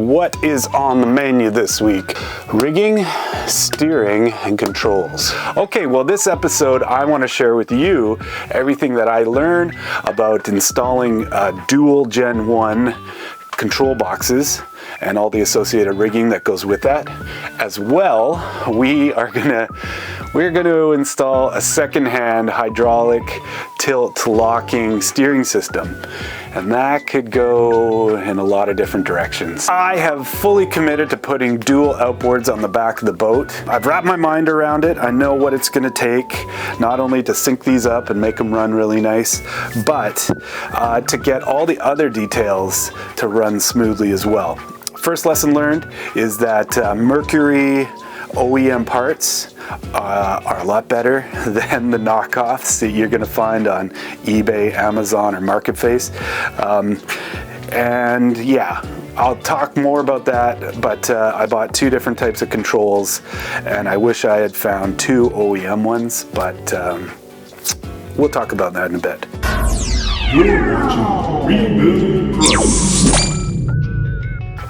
what is on the menu this week? Rigging, steering, and controls. Okay, well this episode I want to share with you everything that I learned about installing dual Gen 1 control boxes and all the associated rigging that goes with that. As well, we're gonna install a secondhand hydraulic tilt locking steering system. And that could go in a lot of different directions. I have fully committed to putting dual outboards on the back of the boat. I've wrapped my mind around it. I know what it's gonna take, not only to sync these up and make them run really nice, but to get all the other details to run smoothly as well. First lesson learned is that Mercury OEM parts are a lot better than the knockoffs that you're going to find on eBay, Amazon, or Marketplace. And yeah, I'll talk more about that, but I bought two different types of controls, and I wish I had found two OEM ones, but we'll talk about that in a bit. You're watching Rebuild Pro.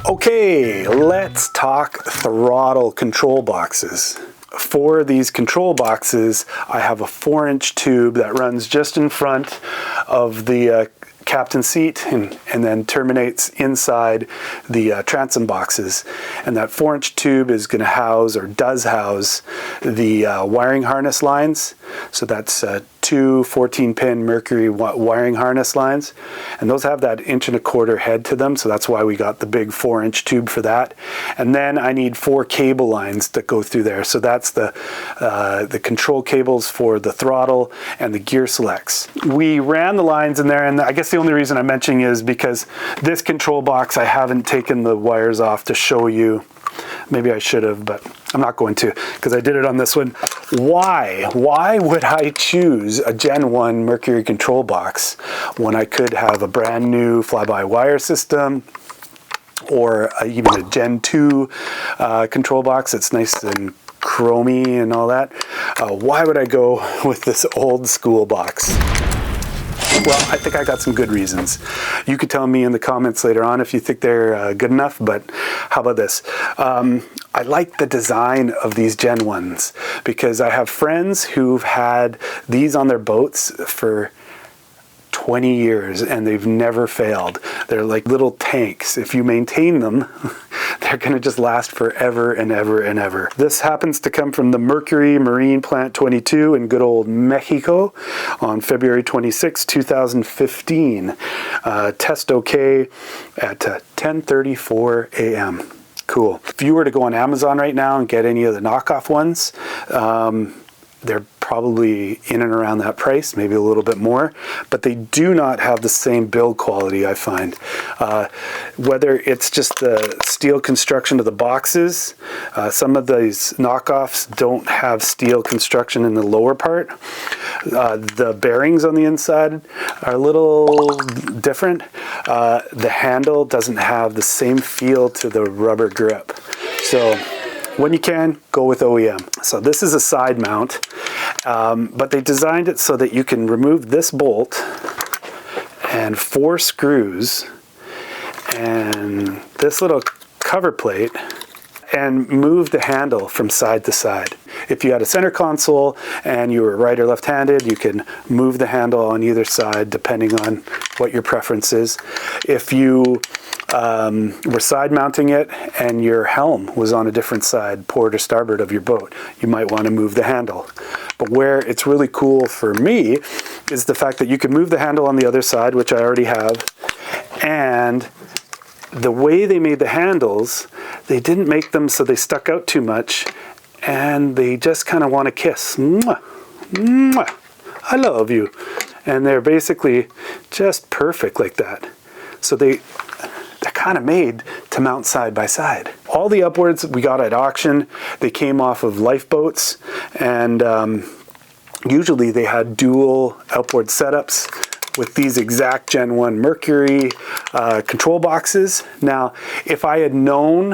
Okay, let's talk throttle control boxes. For these control boxes, I have a 4-inch tube that runs just in front of the captain seat and then terminates inside the transom boxes. And that 4-inch tube is going to house, or does house, the wiring harness lines. So that's two 14-pin Mercury wiring harness lines, and those have that 1.25 inch head to them, so that's why we got the big 4-inch tube for that. And then I need 4 cable lines that go through there, so that's the control cables for the throttle and the gear selects. We ran the lines in there, and I guess the only reason I'm mentioning is because this control box, I haven't taken the wires off to show you. Maybe I should have, but I'm not going to, because I did it on this one. Why would I choose a Gen 1 Mercury control box when I could have a brand new fly-by-wire system, or even a Gen 2 control box that's nice and chromy and all that? Why would I go with this old school box? Well, I think I got some good reasons. You could tell me in the comments later on if you think they're good enough, but how about this? I like the design of these Gen 1s because I have friends who've had these on their boats for 20 years and they've never failed. They're like little tanks. If you maintain them, they're going to just last forever and ever and ever. This happens to come from the Mercury Marine Plant 22 in good old Mexico on February 26, 2015. Test okay at 10:34 a.m. Cool. If you were to go on Amazon right now and get any of the knockoff ones, they're probably in and around that price, maybe a little bit more, but they do not have the same build quality, I find. Whether it's just the steel construction of the boxes, some of these knockoffs don't have steel construction in the lower part. The bearings on the inside are a little different. The handle doesn't have the same feel to the rubber grip. So when you can, go with OEM. So this is a side mount, but they designed it so that you can remove this bolt and 4 screws and this little cover plate and move the handle from side to side. If you had a center console and you were right or left-handed, you can move the handle on either side depending on what your preference is. If you were side mounting it and your helm was on a different side, port or starboard of your boat, you might want to move the handle. But where it's really cool for me is the fact that you can move the handle on the other side, which I already have, and the way they made the handles, they didn't make them so they stuck out too much and they just kind of want to kiss. Mwah, mwah, I love you. And they're basically just perfect like that. So they're kind of made to mount side by side. All the outboards we got at auction, they came off of lifeboats, and usually they had dual outboard setups. with these exact Gen 1 Mercury control boxes. Now, if I had known,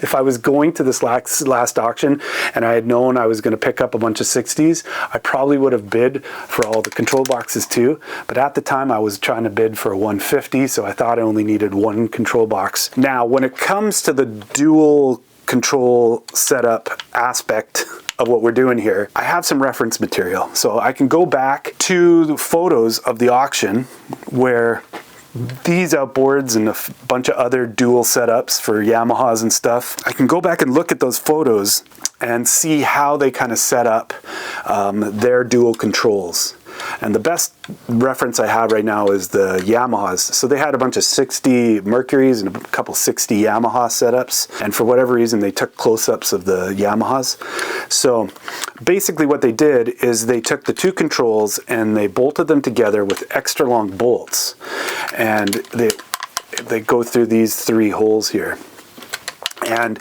if I was going to this last auction and I had known I was going to pick up a bunch of 60s, I probably would have bid for all the control boxes too. But at the time I was trying to bid for a 150, so I thought I only needed one control box. Now, when it comes to the dual control setup aspect of what we're doing here, I have some reference material. So I can go back to the photos of the auction where these outboards and a bunch of other dual setups for Yamahas and stuff, I can go back and look at those photos and see how they kind of set up their dual controls. And the best reference I have right now is the Yamahas. So they had a bunch of 60 Mercuries and a couple 60 Yamaha setups. And for whatever reason, they took close-ups of the Yamahas. So basically what they did is they took the two controls and they bolted them together with extra long bolts. And they go through these three holes here. And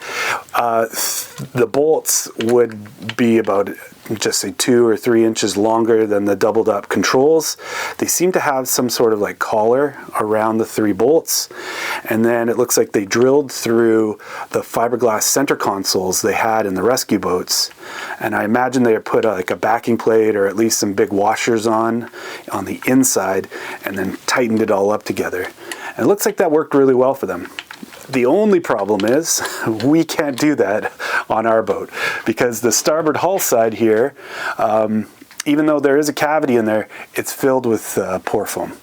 the bolts would be about, just say 2 or 3 inches longer than the doubled up controls. They seem to have some sort of like collar around the 3 bolts. And then it looks like they drilled through the fiberglass center consoles they had in the rescue boats. And I imagine they put like a backing plate or at least some big washers on the inside and then tightened it all up together. And it looks like that worked really well for them. The only problem is we can't do that on our boat because the starboard hull side here, even though there is a cavity in there, it's filled with pour foam.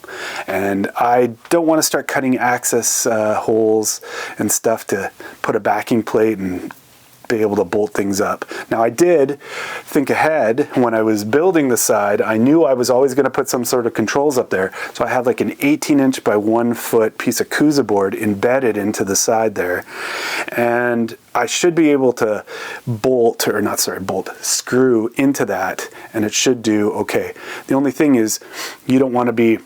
And I don't want to start cutting access holes and stuff to put a backing plate and be able to bolt things up. Now I did think ahead when I was building the side. I knew I was always going to put some sort of controls up there, so I have like an 18-inch by 1 foot piece of Kuza board embedded into the side there, and I should be able to screw into that, and it should do okay. The only thing is you don't want to be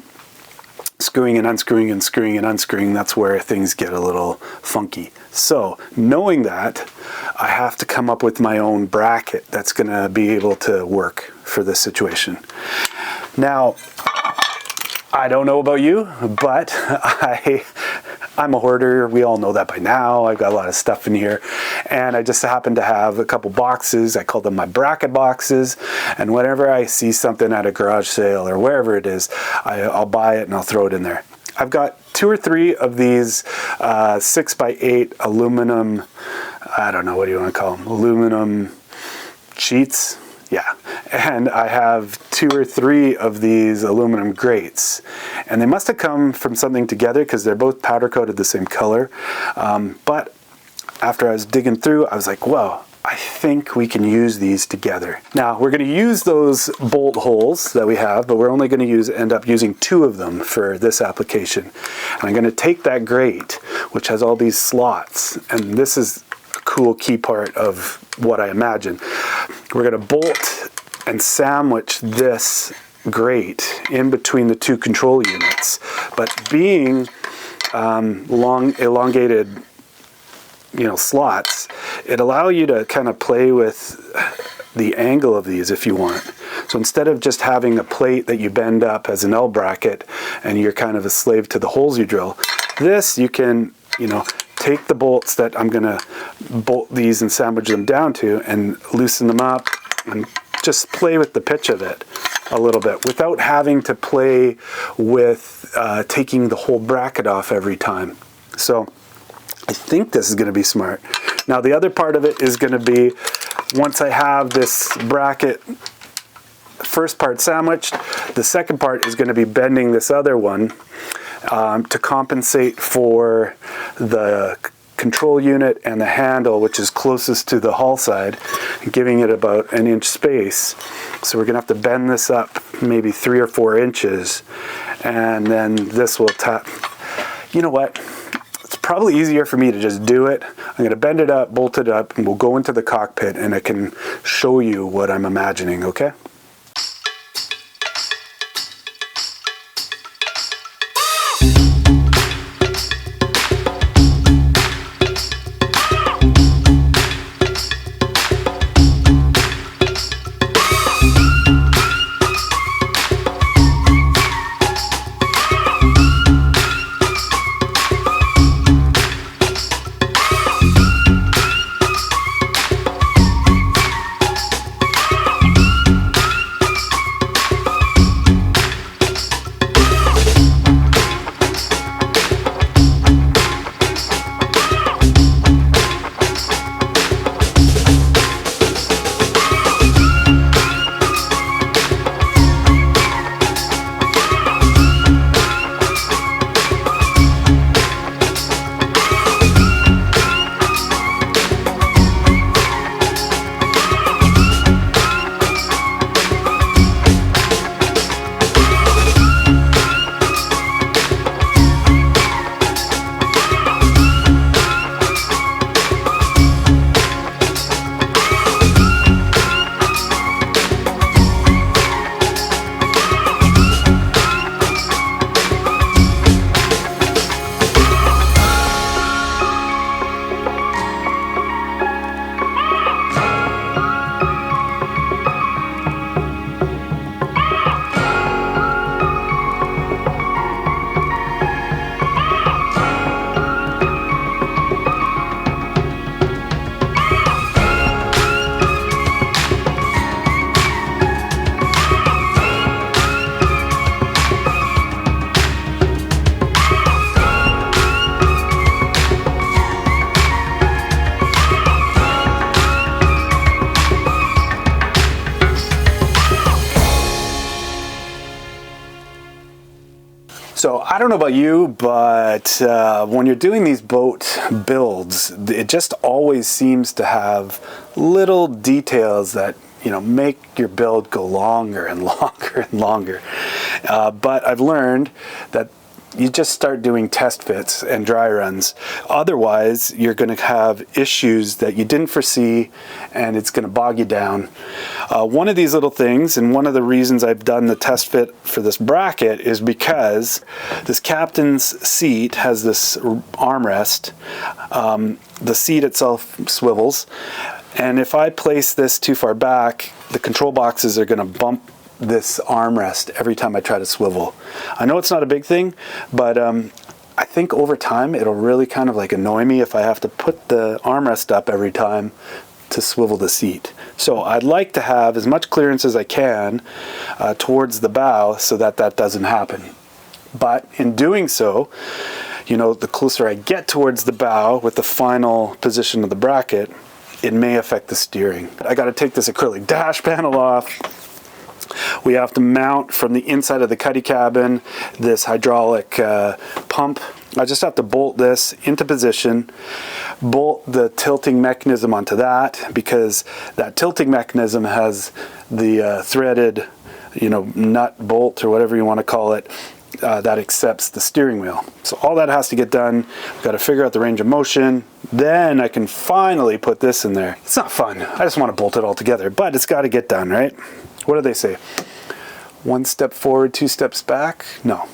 screwing and unscrewing and screwing and unscrewing. That's where things get a little funky. So knowing that, I have to come up with my own bracket that's going to be able to work for this situation. Now, I don't know about you, but I'm a hoarder. We all know that by now. I've got a lot of stuff in here, and I just happen to have a couple boxes. I call them my bracket boxes, and whenever I see something at a garage sale or wherever it is, I'll buy it and I'll throw it in there. I've got 2 or 3 of these 6x8 aluminum, I don't know, what do you want to call them? Aluminum sheets. Yeah, and I have 2 or 3 of these aluminum grates, and they must have come from something together because they're both powder coated the same color. But after I was digging through, I was like, whoa, I think we can use these together. Now we're going to use those bolt holes that we have, but we're only going to end up using 2 of them for this application. And I'm going to take that grate, which has all these slots, and this is a cool key part of what I imagine. We're going to bolt and sandwich this grate in between the 2 control units, but being long elongated, slots, it allows you to kind of play with the angle of these if you want. So instead of just having a plate that you bend up as an L bracket and you're kind of a slave to the holes you drill, this you can, take the bolts that I'm going to bolt these and sandwich them down to and loosen them up and just play with the pitch of it a little bit without having to play with taking the whole bracket off every time. So I think this is going to be smart. Now the other part of it is going to be, once I have this bracket first part sandwiched, the second part is going to be bending this other one to compensate for the control unit and the handle, which is closest to the hull side, and giving it about 1 inch space. So we're going to have to bend this up maybe 3 or 4 inches, and then this will tap. You know what? It's probably easier for me to just do it. I'm going to bend it up, bolt it up, and we'll go into the cockpit and I can show you what I'm imagining, okay? So I don't know about you, but when you're doing these boat builds, it just always seems to have little details that, you know, make your build go longer and longer and longer. But I've learned that you just start doing test fits and dry runs. Otherwise, you're going to have issues that you didn't foresee, and it's going to bog you down. One of these little things, and one of the reasons I've done the test fit for this bracket, is because this captain's seat has this armrest. The seat itself swivels, and if I place this too far back, the control boxes are going to bump this armrest every time I try to swivel. I know it's not a big thing, but I think over time it'll really kind of like annoy me if I have to put the armrest up every time to swivel the seat. So I'd like to have as much clearance as I can towards the bow so that that doesn't happen. But in doing so, you know, the closer I get towards the bow with the final position of the bracket, it may affect the steering. I got to take this acrylic dash panel off. We have to mount from the inside of the cuddy cabin this hydraulic pump. I just have to bolt this into position, bolt the tilting mechanism onto that, because that tilting mechanism has the threaded, you know, nut bolt or whatever you want to call it, that accepts the steering wheel. So all that has to get done. We've got to figure out the range of motion. Then I can finally put this in there. It's not fun. I just want to bolt it all together, but it's got to get done, right? What do they say? 1 step forward, 2 steps back? No,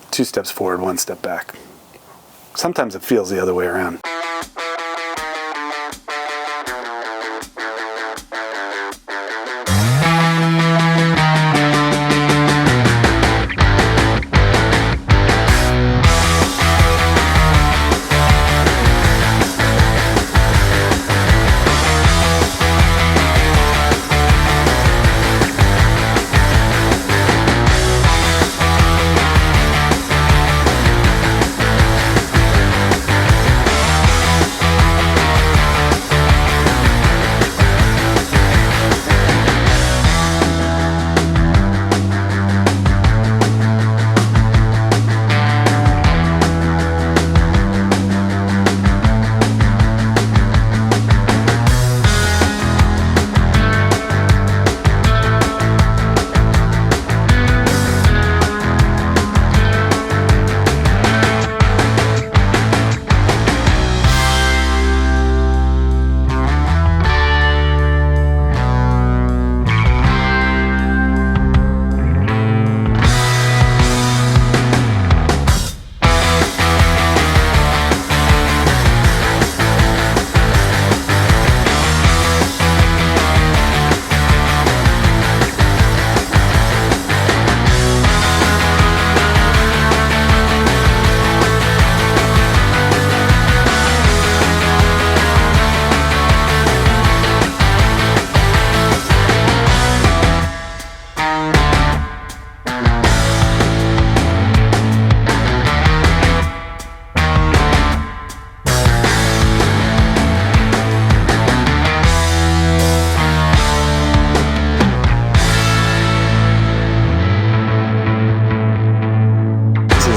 2 steps forward, 1 step back. Sometimes it feels the other way around.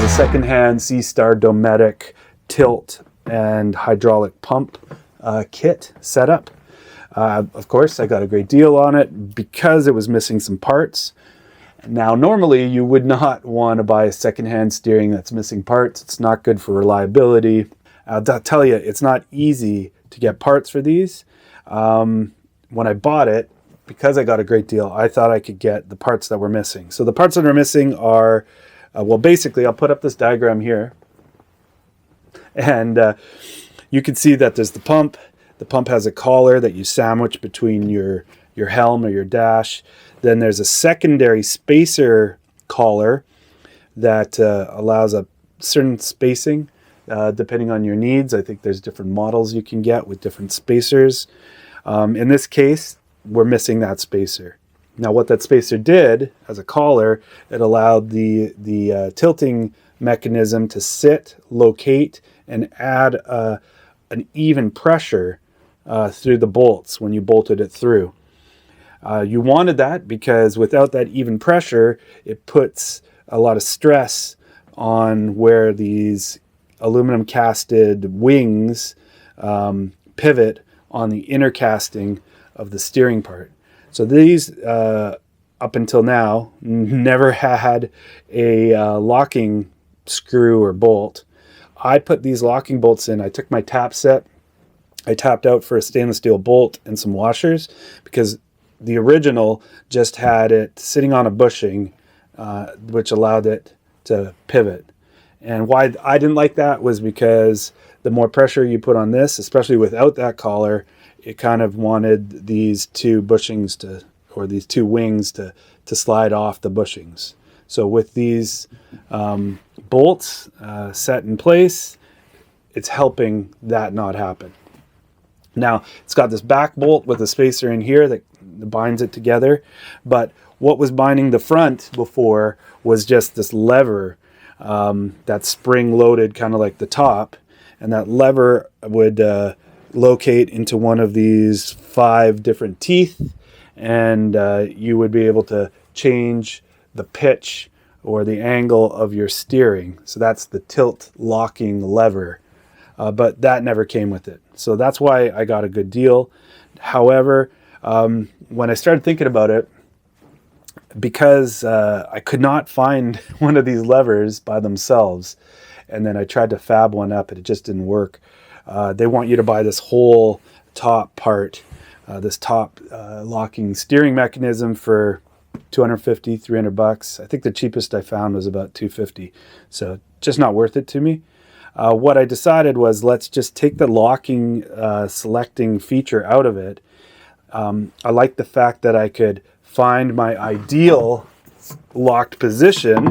Secondhand SeaStar Dometic tilt and hydraulic pump kit setup. Of course, I got a great deal on it because it was missing some parts. Now, normally you would not want to buy a secondhand steering that's missing parts. It's not good for reliability. I'll tell you, it's not easy to get parts for these. When I bought it, because I got a great deal, I thought I could get the parts that were missing. So the parts that are missing are, well, basically, I'll put up this diagram here. And you can see that there's the pump. The pump has a collar that you sandwich between your helm or your dash. Then there's a secondary spacer collar that allows a certain spacing depending on your needs. I think there's different models you can get with different spacers. In this case, we're missing that spacer. Now, what that spacer did as a collar, it allowed the tilting mechanism to sit, locate, and add an even pressure through the bolts when you bolted it through. You wanted that because without that even pressure, it puts a lot of stress on where these aluminum casted wings pivot on the inner casting of the steering part. So these, up until now, never had a locking screw or bolt. I put these locking bolts in. I took my tap set, I tapped out for a stainless steel bolt and some washers, because the original just had it sitting on a bushing, which allowed it to pivot. And why I didn't like that was because the more pressure you put on this, especially without that collar, it kind of wanted these two bushings to, or these two wings to slide off the bushings. So with these bolts set in place, it's helping that not happen. Now, it's got this back bolt with a spacer in here that binds it together, but what was binding the front before was just this lever that's spring-loaded, kind of like the top, and that lever would locate into one of these 5 different teeth, and you would be able to change the pitch or the angle of your steering. So that's the tilt locking lever, but that never came with it. So that's why I got a good deal. However, when I started thinking about it, because I could not find one of these levers by themselves, and then I tried to fab one up and it just didn't work. They want you to buy this whole top part, this top locking steering mechanism for $250, $300. I think the cheapest I found was about $250. So just not worth it to me. What I decided was, let's just take the locking selecting feature out of it. I like the fact that I could find my ideal locked position.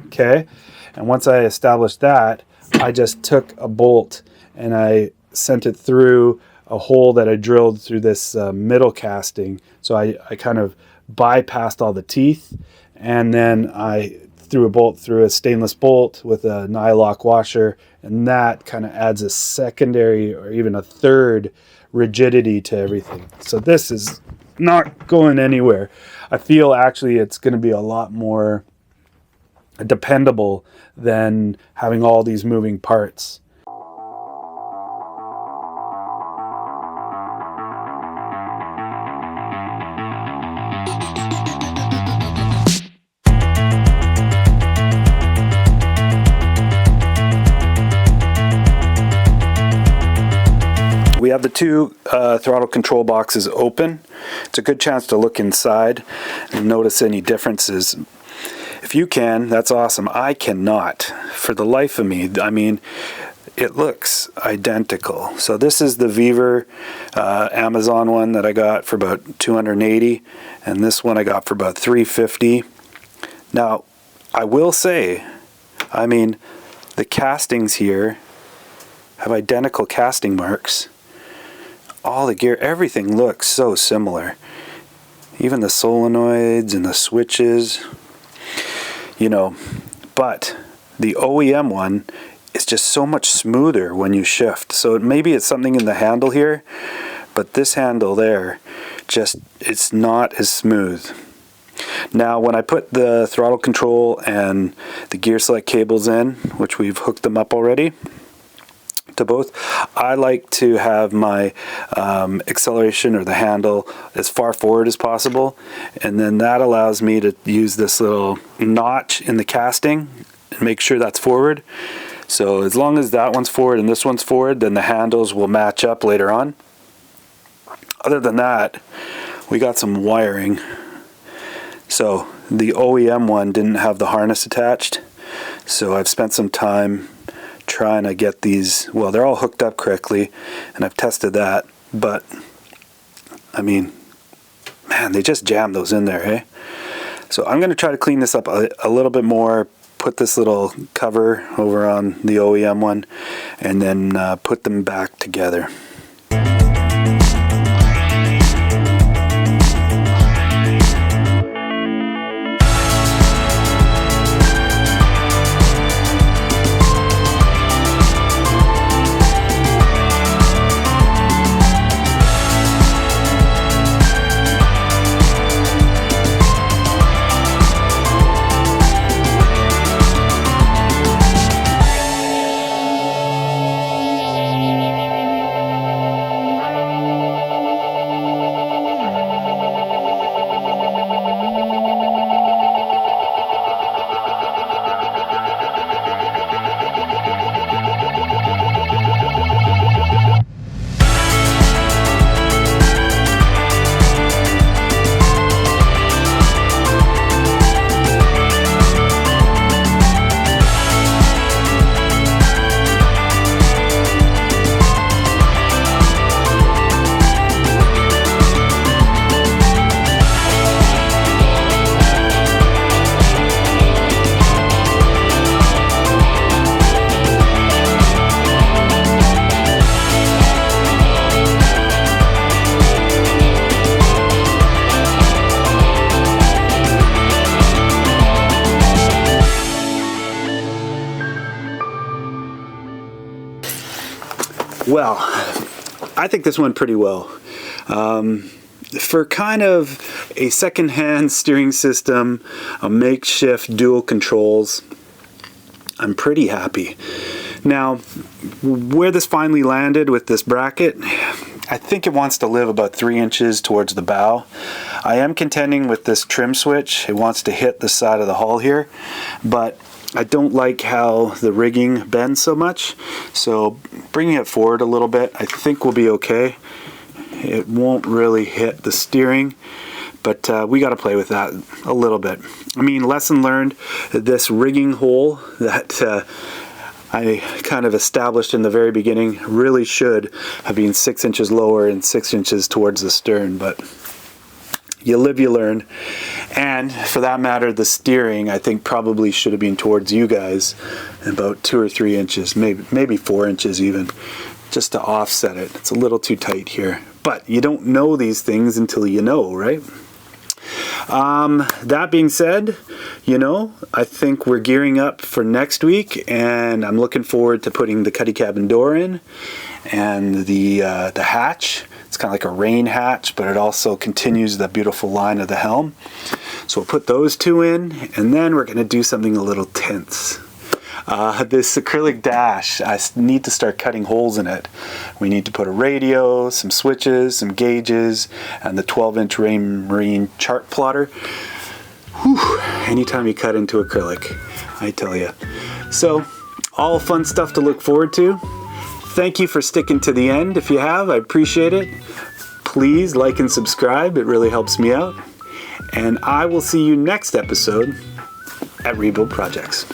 Okay. And once I established that, I just took a bolt and I sent it through a hole that I drilled through this middle casting. So I kind of bypassed all the teeth, and then I threw a bolt through a stainless bolt with a nylock washer, and that kind of adds a secondary or even a third rigidity to everything. So this is not going anywhere. I feel actually it's going to be a lot more dependable than having all these moving parts. We have the 2 throttle control boxes open. It's a good chance to look inside and notice any differences. If you can, that's awesome. I cannot, for the life of me. I mean, it looks identical. So this is the Viver Amazon one that I got for about $280, and this one I got for about $350. Now, I will say, I mean, the castings here have identical casting marks. All the gear, everything looks so similar. Even the solenoids and the switches, you know, but the OEM one is just so much smoother when you shift. So maybe it's something in the handle here, but this handle there, just, it's not as smooth. Now, when I put the throttle control and the gear select cables in, which we've hooked them up already to both, I like to have my acceleration or the handle as far forward as possible, and then that allows me to use this little notch in the casting and make sure that's forward. So as long as that one's forward and this one's forward, then the handles will match up later on. Other than that, we got some wiring. So the OEM one didn't have the harness attached, so I've spent some time trying to get these, well, they're all hooked up correctly, and I've tested that, but I mean, man, they just jammed those in there, hey? So I'm going to try to clean this up a little bit more, put this little cover over on the OEM one, and then put them back together. Well, I think this went pretty well. For kind of a secondhand steering system, a makeshift dual controls, I'm pretty happy. Now, where this finally landed with this bracket, I think it wants to live about 3 inches towards the bow. I am contending with this trim switch. It wants to hit the side of the hull here, but I don't like how the rigging bends so much. So bringing it forward a little bit, I think will be okay. It won't really hit the steering, but we got to play with that a little bit. I mean, lesson learned, this rigging hole that I kind of established in the very beginning really should have been 6 inches lower and 6 inches towards the stern, but you live, you learn. And for that matter, the steering I think probably should have been towards you guys about 2 or 3 inches, maybe 4 inches even, just to offset it. It's a little too tight here, but you don't know these things until you know, right? That being said, you know, I think we're gearing up for next week, and I'm looking forward to putting the cuddy cabin door in and the hatch. It's kind of like a rain hatch, but it also continues the beautiful line of the helm. So we'll put those two in, and then we're going to do something a little tense. This acrylic dash, I need to start cutting holes in it. We need to put a radio, some switches, some gauges, and the 12-inch Marine chart plotter. Whew, anytime you cut into acrylic, I tell you. So, all fun stuff to look forward to. Thank you for sticking to the end. If you have, I appreciate it. Please like and subscribe. It really helps me out. And I will see you next episode at Rebuild Projects.